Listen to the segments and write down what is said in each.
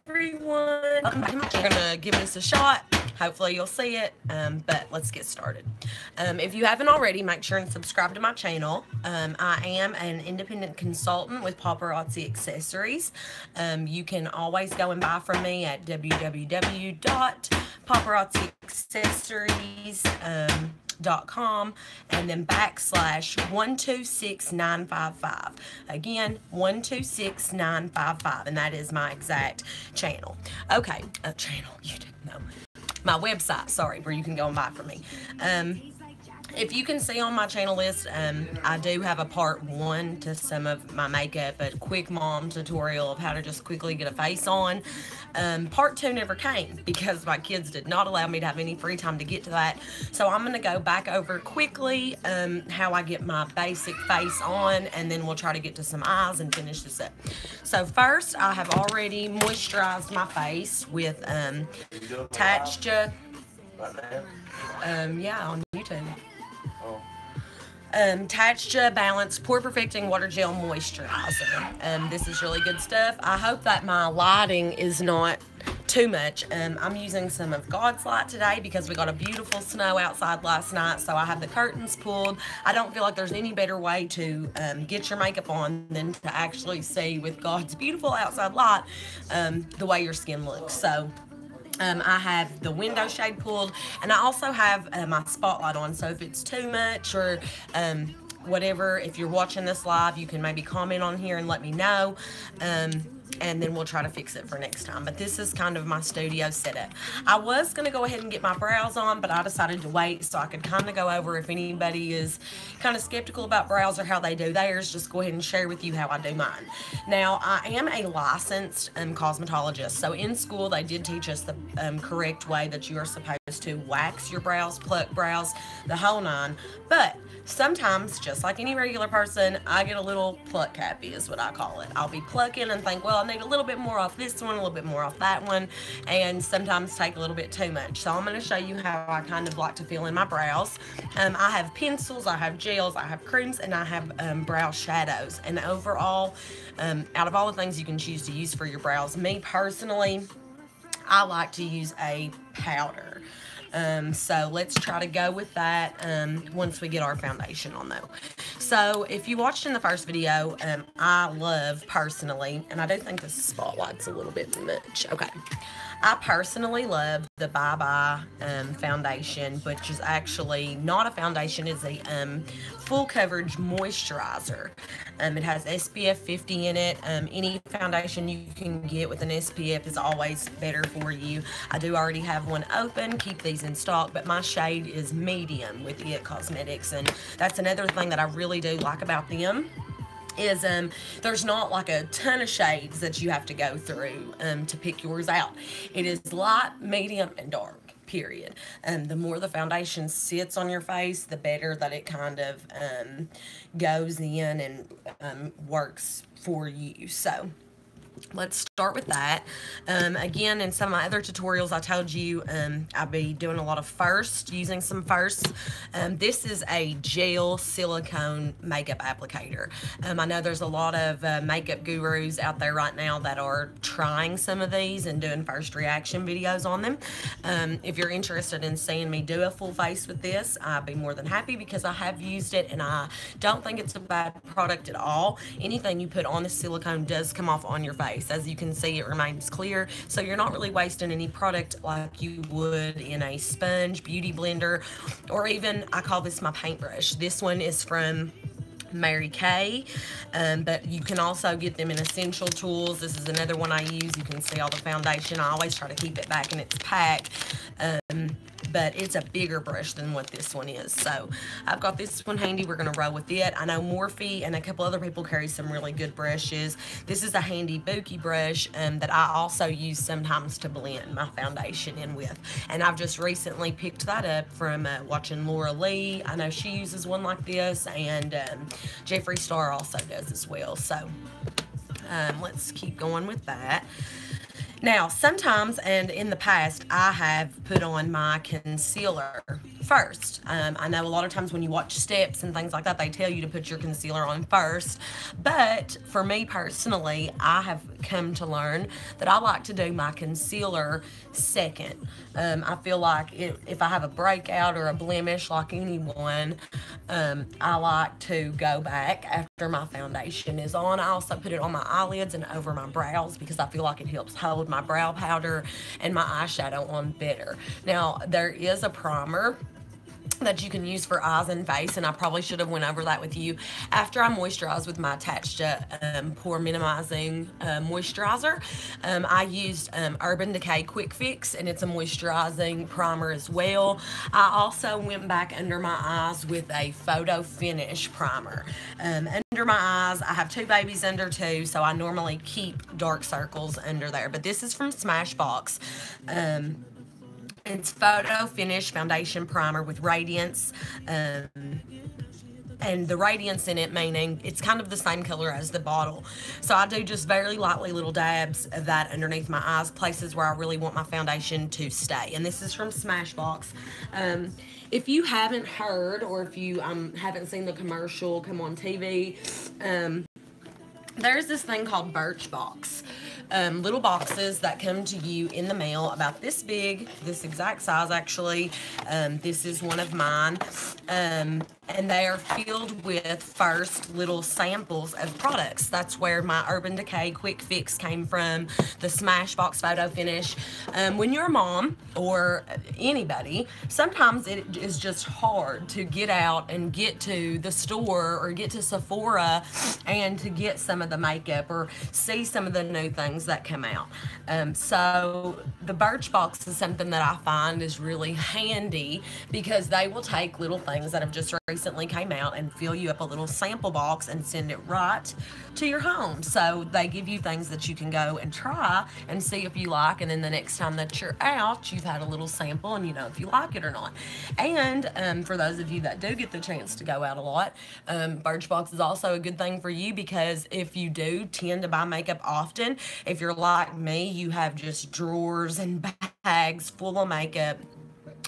everyone. We're gonna give this a shot. Hopefully you'll see it, but let's get started. If you haven't already, make sure and subscribe to my channel. I am an independent consultant with Paparazzi Accessories. You can always go and buy from me at www.paparazziaccessories.com and then /126955. Again, 126955, and that is my exact channel. Okay, channel, you didn't know. My website, sorry, where you can go and buy from me. If you can see on my channel list, I do have a part 1 to some of my makeup, a quick mom tutorial of how to just quickly get a face on. Part 2 never came because my kids did not allow me to have any free time to get to that. So I'm going to go back over quickly how I get my basic face on, and then we'll try to get to some eyes and finish this up. So first, I have already moisturized my face with Tatcha. Yeah, on YouTube. Tatcha Balance Pore Perfecting Water Gel Moisturizer. This is really good stuff. I hope that my lighting is not too much. I'm using some of God's light today because we got a beautiful snow outside last night, so I have the curtains pulled. I don't feel like there's any better way to get your makeup on than to actually see with God's beautiful outside light the way your skin looks. So I have the window shade pulled, and I also have my spotlight on, so if it's too much or whatever, if you're watching this live, you can maybe comment on here and let me know, and then we'll try to fix it for next time. But this is kind of my studio setup. I was going to go ahead and get my brows on, but I decided to wait so I could kind of go over if anybody is kind of skeptical about brows or how they do theirs, just go ahead and share with you how I do mine. Now, I am a licensed cosmetologist, so in school they did teach us the correct way that you are supposed to wax your brows, pluck brows, the whole nine, but sometimes, just like any regular person, I get a little pluck happy is what I call it. I'll be plucking and think, well, I need a little bit more off this one, a little bit more off that one, and sometimes take a little bit too much. So I'm going to show you how I kind of like to fill in my brows. I have pencils, I have gels, I have creams, and I have brow shadows. And overall, out of all the things you can choose to use for your brows, me personally, I like to use a powder. So let's try to go with that once we get our foundation on though. So if you watched in the first video, I love personally, and I do think this spotlight's a little bit much. Okay. I personally love the Bye Bye foundation, which is actually not a foundation, it's a full coverage moisturizer. It has SPF 50 in it. Any foundation you can get with an SPF is always better for you. I do already have one open, keep these in stock, but my shade is medium with IT Cosmetics, and that's another thing that I really do like about them. Is there's not like a ton of shades that you have to go through to pick yours out. It is light, medium, and dark, period. The more the foundation sits on your face, the better that it kind of goes in and works for you. So let's start with that. Again, in some of my other tutorials, I told you I'll be doing a lot of first, using some firsts. This is a gel silicone makeup applicator. I know there's a lot of makeup gurus out there right now that are trying some of these and doing first reaction videos on them. If you're interested in seeing me do a full face with this, I'd be more than happy because I have used it and I don't think it's a bad product at all. Anything you put on the silicone does come off on your face. As you can see, it remains clear, so you're not really wasting any product like you would in a sponge, beauty blender, or even, I call this my paintbrush. This one is from Mary Kay, but you can also get them in Essential Tools. This is another one I use. You can see all the foundation. I always try to keep it back in its pack. But it's a bigger brush than what this one is. So I've got this one handy. We're going to roll with it. I know Morphe and a couple other people carry some really good brushes. This is a handy Buki brush that I also use sometimes to blend my foundation in with. And I've just recently picked that up from watching Laura Lee. I know she uses one like this, and Jeffree Star also does as well. So let's keep going with that. Now, sometimes and in the past, I have put on my concealer first. I know a lot of times when you watch steps and things like that, they tell you to put your concealer on first. But for me personally, I have come to learn that I like to do my concealer second. I feel like if I have a breakout or a blemish like anyone, I like to go back after my foundation is on. I also put it on my eyelids and over my brows because I feel like it helps hold my brow powder and my eyeshadow on better. Now, there is a primer that you can use for eyes and face, and I probably should have went over that with you after I moisturize with my Tatcha pore minimizing moisturizer. I used Urban Decay Quick Fix, and it's a moisturizing primer as well. I also went back under my eyes with a Photo Finish primer. Under my eyes, I have 2 babies under 2, so I normally keep dark circles under there, but this is from Smashbox. It's Photo Finish Foundation Primer with Radiance, and the radiance in it meaning it's kind of the same color as the bottle. So I do just very lightly little dabs of that underneath my eyes, places where I really want my foundation to stay. And this is from Smashbox. If you haven't heard, or if you haven't seen the commercial come on TV, there's this thing called Birchbox. Little boxes that come to you in the mail about this big, this exact size actually. This is one of mine. And they are filled with first little samples of products. That's where my Urban Decay Quick Fix came from, the Smashbox Photo Finish. When you're a mom or anybody, sometimes it is just hard to get out and get to the store or get to Sephora and to get some of the makeup or see some of the new things that come out. So the Birchbox is something that I find is really handy because they will take little things that have just recently came out and fill you up a little sample box and send it right to your home. So they give you things that you can go and try and see if you like, and then the next time that you're out, you've had a little sample and you know if you like it or not. And for those of you that do get the chance to go out a lot, Birchbox is also a good thing for you because if you do tend to buy makeup often, if you're like me, you have just drawers and bags full of makeup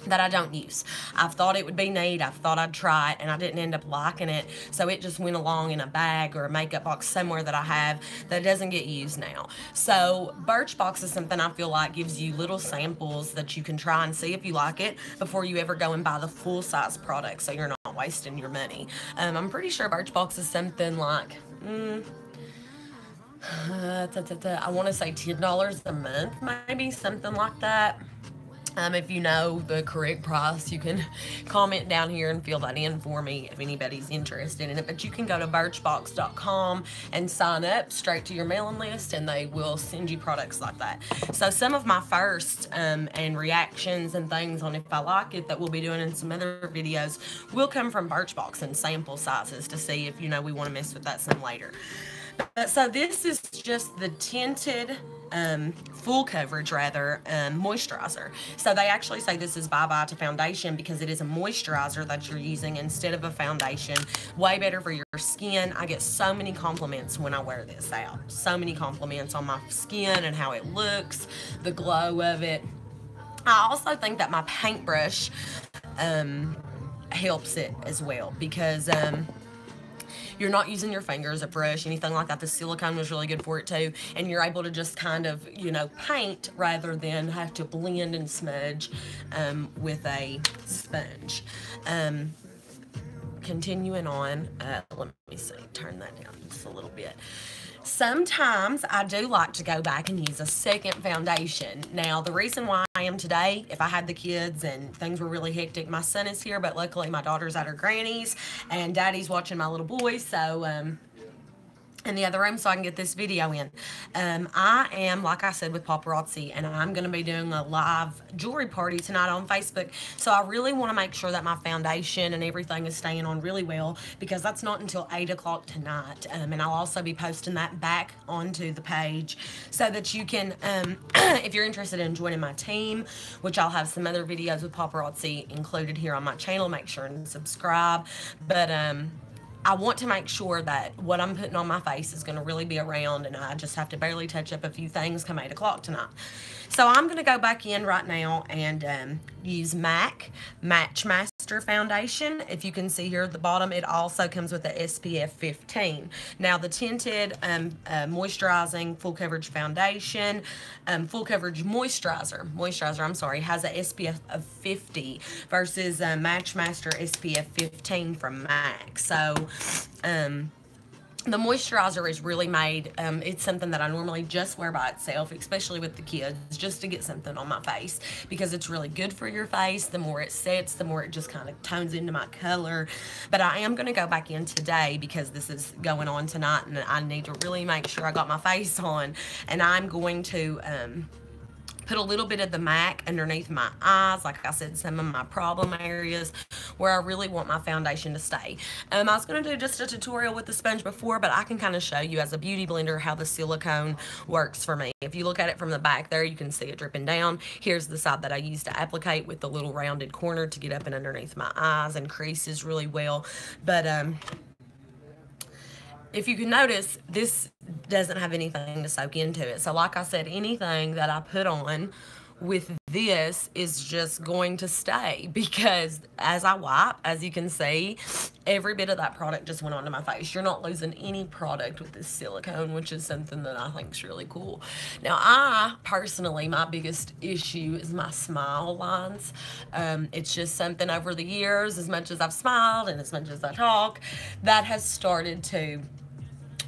that I don't use. I've thought it would be neat, I've thought I'd try it, and I didn't end up liking it, so it just went along in a bag or a makeup box somewhere that I have that doesn't get used now. So Birchbox is something I feel like gives you little samples that you can try and see if you like it before you ever go and buy the full-size product, so you're not wasting your money. I'm pretty sure Birchbox is something like I want to say $10 a month, maybe, something like that. If you know the correct price, you can comment down here and fill that in for me if anybody's interested in it. But you can go to birchbox.com and sign up straight to your mailing list, and they will send you products like that. So some of my first and reactions and things on if I like it that we'll be doing in some other videos will come from Birchbox and sample sizes to see if, you know, we want to mess with that some later. So this is just the tinted full coverage rather moisturizer. So they actually say this is bye-bye to foundation because it is a moisturizer that you're using instead of a foundation. Way better for your skin. I get so many compliments when I wear this out. So many compliments on my skin and how it looks, the glow of it. I also think that my paintbrush helps it as well because you're not using your fingers, a brush, anything like that. The silicone was really good for it too. And you're able to just kind of, you know, paint rather than have to blend and smudge with a sponge. Continuing on, let me see, turn that down just a little bit. Sometimes I do like to go back and use a second foundation. Now, the reason why I am today, if I had the kids and things were really hectic, my son is here, but luckily my daughter's at her granny's and daddy's watching my little boy, so in the other room so I can get this video in. I am, like I said, with Paparazzi, and I'm going to be doing a live jewelry party tonight on Facebook, so I really want to make sure that my foundation and everything is staying on really well because that's not until 8 o'clock tonight, and I'll also be posting that back onto the page so that you can, if you're interested in joining my team, which I'll have some other videos with Paparazzi included here on my channel, make sure and subscribe, but I want to make sure that what I'm putting on my face is going to really be around, and I just have to barely touch up a few things come 8 o'clock tonight. So I'm going to go back in right now and use MAC Match Master Foundation. If you can see here at the bottom, it also comes with the SPF 15. Now the tinted moisturizing full coverage foundation, full coverage moisturizer, I'm sorry, has a SPF of 50 versus Match Master SPF 15 from MAC. So the moisturizer is really made, it's something that I normally just wear by itself, especially with the kids, just to get something on my face, because it's really good for your face. The more it sets, the more it just kind of tones into my color. But I am going to go back in today because this is going on tonight, and I need to really make sure I got my face on. And I'm going to put a little bit of the MAC underneath my eyes, like I said, some of my problem areas where I really want my foundation to stay. I was going to do just a tutorial with the sponge before, but I can kind of show you as a beauty blender how the silicone works for me. If you look at it from the back there, you can see it dripping down. Here's the side that I use to applicate with the little rounded corner to get up and underneath my eyes and creases really well. But if you can notice, this doesn't have anything to soak into it. So like I said, anything that I put on with this is just going to stay, because as I wipe, as you can see, every bit of that product just went onto my face. You're not losing any product with this silicone, which is something that I think is really cool. Now, I personally, my biggest issue is my smile lines. It's just something over the years, as much as I've smiled and as much as I talk, that has started to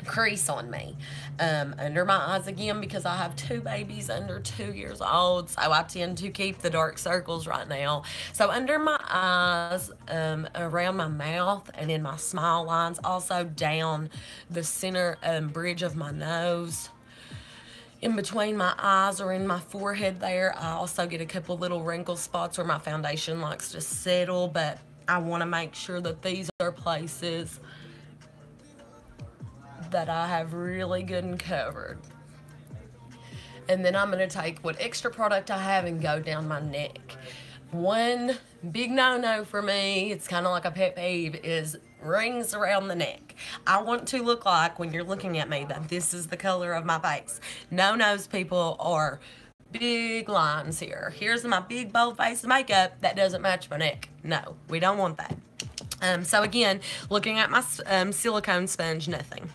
crease on me under my eyes again, because I have 2 babies under 2 years old, so I tend to keep the dark circles right now. So under my eyes, around my mouth, and in my smile lines, also down the center bridge of my nose, in between my eyes or in my forehead there, I also get a couple little wrinkle spots where my foundation likes to settle, but I want to make sure that these are places that I have really good and covered. And then I'm going to take what extra product I have and go down my neck. One big no-no for me, it's kind of like a pet peeve, is rings around the neck. I want to look like, when you're looking at me, that this is the color of my face. No-nos, people, are big lines here. Here's my big bold face of makeup that doesn't match my neck. No, we don't want that. So again, looking at my silicone sponge, nothing,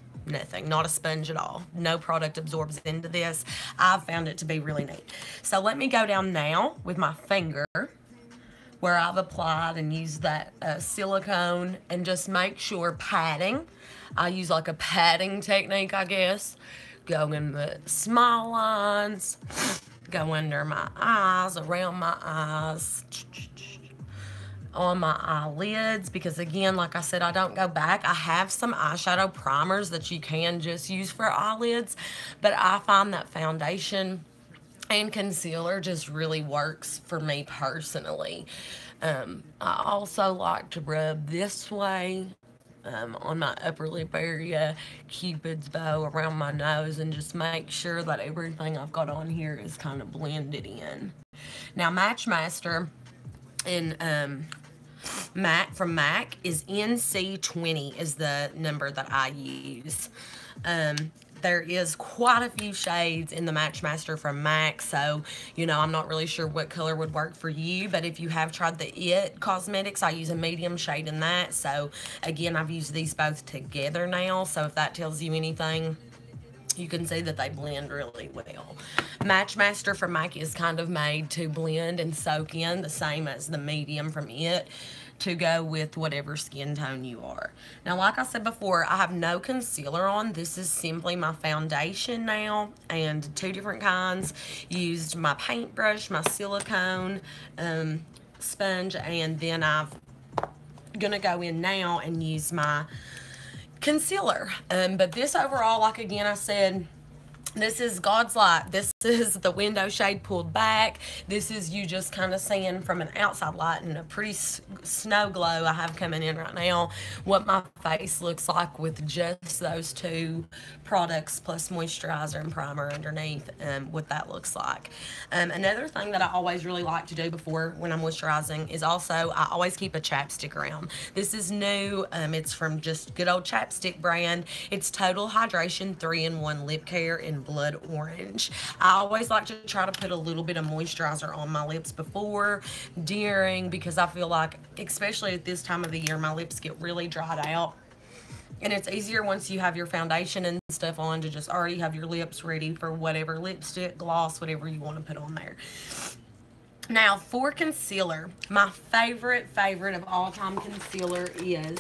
not a sponge at all. No product absorbs into this. I've found it to be really neat. So let me go down now with my finger where I've applied and used that silicone, and just make sure padding. I use like a padding technique, I guess. Go in the smile lines, go under my eyes, around my eyes, on my eyelids, because again, like I said, I don't go back. I have some eyeshadow primers that you can just use for eyelids, but I find that foundation and concealer just really works for me personally. I also like to rub this way on my upper lip area, Cupid's bow around my nose, and just make sure that everything I've got on here is kind of blended in. Now, Match Master in MAC from MAC is NC20 is the number that I use. There is quite a few shades in the Match Master from MAC, so, you know, I'm not really sure what color would work for you, but if you have tried the IT Cosmetics, I use a medium shade in that. So, again, I've used these both together now, so if that tells you anything, you can see that they blend really well. Match Master from MAC is kind of made to blend and soak in, the same as the medium from IT, to go with whatever skin tone you are. Now, like I said before, I have no concealer on. This is simply my foundation now, and 2 different kinds. Used my paintbrush, my silicone sponge, and then I'm gonna go in now and use my concealer. But this overall, like again I said, this is God's Light. This is the window shade pulled back. This is you just kind of seeing from an outside light and a pretty snow glow I have coming in right now what my face looks like with just those two products plus moisturizer and primer underneath, what that looks like. Another thing that I always really like to do before when I'm moisturizing is also I always keep a chapstick around. This is new. It's from just good old Chapstick brand. It's Total Hydration 3-in-1 Lip Care in Blood Orange. I always like to try to put a little bit of moisturizer on my lips before, during, because I feel like, especially at this time of the year, my lips get really dried out. And it's easier once you have your foundation and stuff on to just already have your lips ready for whatever lipstick, gloss, whatever you want to put on there. Now, for concealer, my favorite of all time concealer is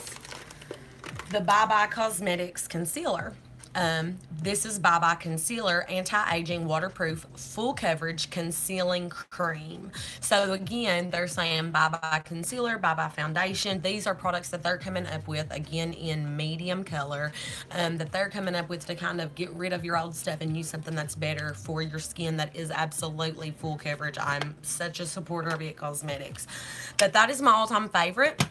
the Bye Bye Cosmetics Concealer. This is Bye Bye Concealer Anti-Aging Waterproof Full Coverage Concealing Cream. So again, they're saying Bye Bye Concealer, Bye Bye Foundation. These are products that they're coming up with, again, in medium color, that they're coming up with to kind of get rid of your old stuff and use something that's better for your skin that is absolutely full coverage. I'm such a supporter of It Cosmetics. But that is my all-time favorite.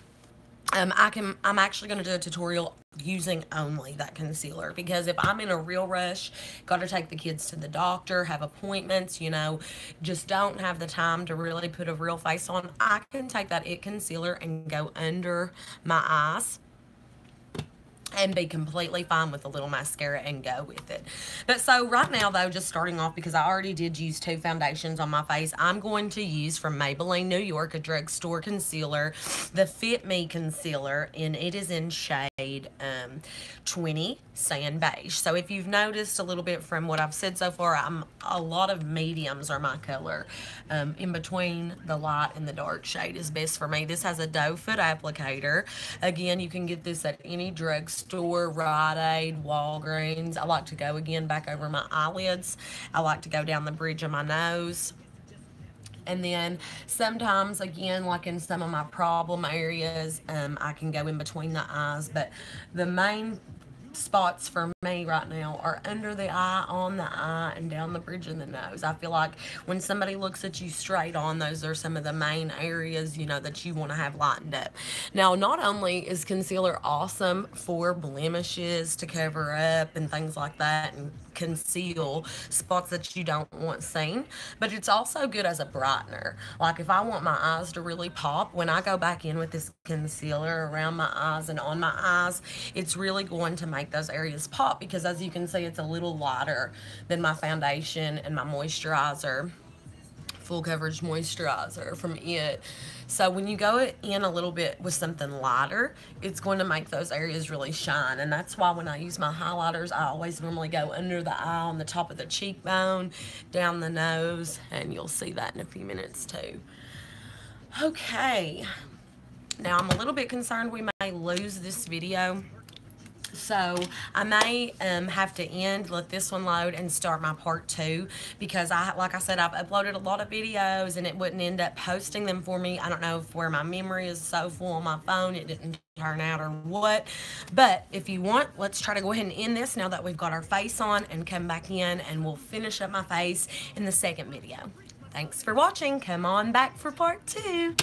I'm actually going to do a tutorial using only that concealer, because if I'm in a real rush, got to take the kids to the doctor, have appointments, you know, just don't have the time to really put a real face on, I can take that It concealer and go under my eyes and be completely fine with a little mascara and go with it. But so right now though, just starting off, because I already did use two foundations on my face, I'm going to use from Maybelline New York, a drugstore concealer, the Fit Me concealer, and it is in shade 20 Sand Beige. So if you've noticed a little bit from what I've said so far, a lot of mediums are my color. In between the light and the dark shade is best for me. This has a doe foot applicator. Again, you can get this at any drugstore, Rite Aid, Walgreens. I like to go again back over my eyelids. I like to go down the bridge of my nose. And then sometimes, again, like in some of my problem areas, I can go in between the eyes. But the main spots for me right now are under the eye, on the eye, and down the bridge of the nose. I feel like when somebody looks at you straight on, those are some of the main areas, you know, that you want to have lightened up. Now, not only is concealer awesome for blemishes to cover up and things like that and conceal spots that you don't want seen, but it's also good as a brightener. Like if I want my eyes to really pop, when I go back in with this concealer around my eyes and on my eyes, it's really going to make those areas pop, because as you can see, it's a little lighter than my foundation and my moisturizer, full coverage moisturizer from It. So when you go in a little bit with something lighter, it's going to make those areas really shine. And that's why when I use my highlighters, I always normally go under the eye, on the top of the cheekbone, down the nose, and you'll see that in a few minutes too. Okay, now I'm a little bit concerned we may lose this video. So I may have to let this one load and start my part 2, because like I said, I've uploaded a lot of videos and it wouldn't end up posting them for me. I don't know if where my memory is so full on my phone it didn't turn out or what. But if you want, let's try to go ahead and end this now that we've got our face on, and come back in and we'll finish up my face in the second video. Thanks for watching. Come on back for part 2.